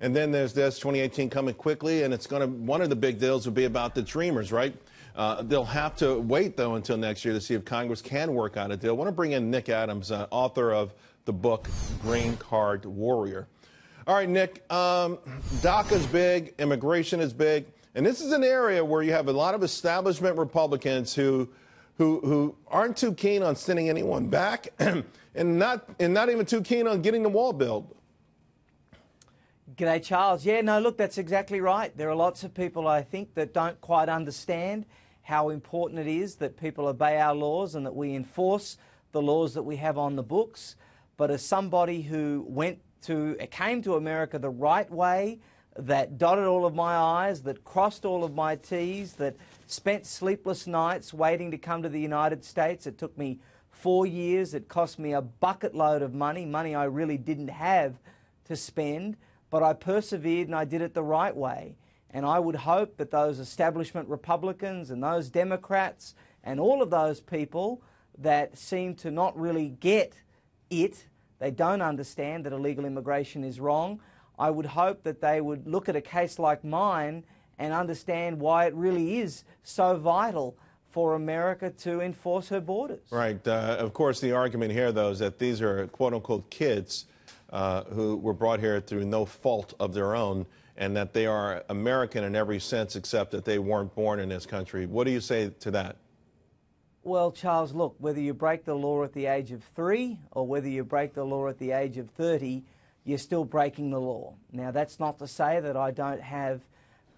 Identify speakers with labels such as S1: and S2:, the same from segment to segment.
S1: And then there's this 2018 coming quickly, and one of the big deals would be about the Dreamers, right? They'll have to wait, though, until next year to see if Congress can work out a deal. I want to bring in Nick Adams, author of the book Green Card Warrior. All right, Nick, DACA's big, immigration is big, and this is an area where you have a lot of establishment Republicans who aren't too keen on sending anyone back and not even too keen on getting the wall built.
S2: G'day, Charles. Yeah, no, look, that's exactly right. There are lots of people, I think, that don't quite understand how important it is that people obey our laws and that we enforce the laws that we have on the books. But as somebody who came to America the right way, that dotted all of my I's, that crossed all of my T's, that spent sleepless nights waiting to come to the United States. It took me 4 years. It cost me a bucket load of money I really didn't have to spend. But I persevered and I did it the right way. And I would hope that those establishment Republicans and those Democrats and all of those people that seem to not really get it, they don't understand that illegal immigration is wrong, I would hope that they would look at a case like mine and understand why it really is so vital for America to enforce her borders.
S1: Right. Of course, the argument here, though, is that these are quote-unquote kids who were brought here through no fault of their own, and that they are American in every sense except that they weren't born in this country. What do you say to that?
S2: Well, Charles, look, whether you break the law at the age of 3 or whether you break the law at the age of 30, you're still breaking the law. Now, that's not to say that I don't have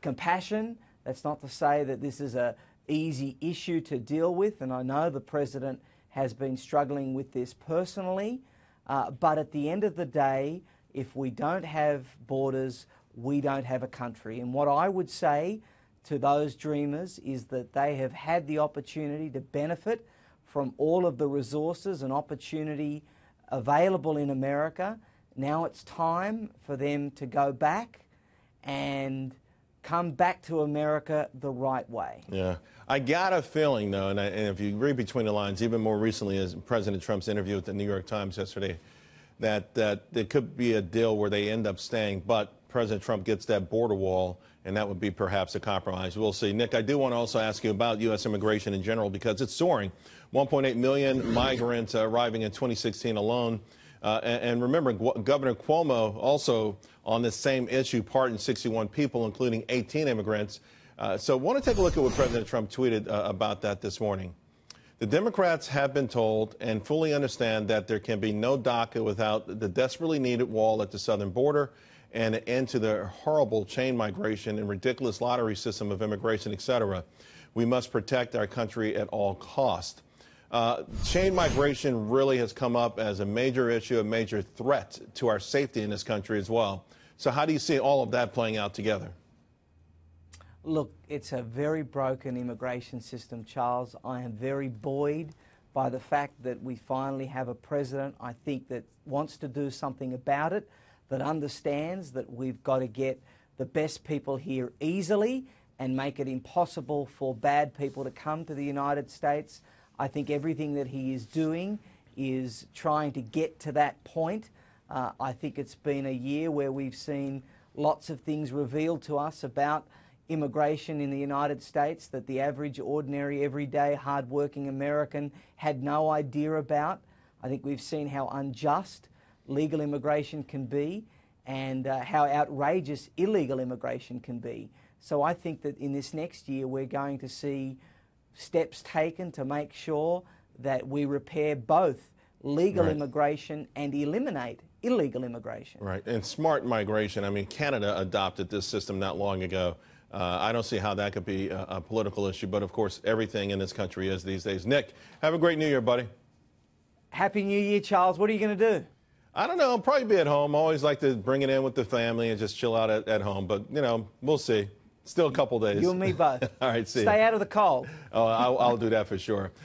S2: compassion. That's not to say that this is an easy issue to deal with, and I know the President has been struggling with this personally. But at the end of the day, if we don't have borders, we don't have a country. And what I would say to those dreamers is that they have had the opportunity to benefit from all of the resources and opportunity available in America. Now it's time for them to go back and come back to America the right way.
S1: Yeah. I got a feeling, though, and if you read between the lines, even more recently as President Trump's interview with the New York Times yesterday, that there could be a deal where they end up staying, but President Trump gets that border wall, and that would be perhaps a compromise. We'll see. Nick, I do want to also ask you about U.S. immigration in general because it's soaring. 1.8 million migrants arriving in 2016 alone. And remember, Governor Cuomo also on this same issue pardoned 61 people, including 18 immigrants. So I want to take a look at what President Trump tweeted about that this morning. The Democrats have been told and fully understand that there can be no DACA without the desperately needed wall at the southern border and an end to the horrible chain migration and ridiculous lottery system of immigration, etc. We must protect our country at all costs. Chain migration really has come up as a major issue, a major threat to our safety in this country as well. So how do you see all of that playing out together?
S2: Look, it's a very broken immigration system, Charles. I am very buoyed by the fact that we finally have a president, I think, that wants to do something about it, that understands that we've got to get the best people here easily and make it impossible for bad people to come to the United States. I think everything that he is doing is trying to get to that point. I think it's been a year where we've seen lots of things revealed to us about immigration in the United States that the average, ordinary, everyday, hard-working American had no idea about. I think we've seen how unjust legal immigration can be and how outrageous illegal immigration can be. So I think that in this next year we're going to see steps taken to make sure that we repair both legal immigration and eliminate illegal immigration.
S1: Right, and smart migration. I mean, Canada adopted this system not long ago. I don't see how that could be a political issue, but of course, everything in this country is these days. Nick, have a great New Year, buddy.
S2: Happy New Year, Charles. What are you going to do?
S1: I don't know. I'll probably be at home. I always like to bring it in with the family and just chill out at home, but, you know, we'll see. Still a couple days.
S2: You and me both.
S1: All right, see you.
S2: Stay out of the cold.
S1: Oh, I'll do that for sure.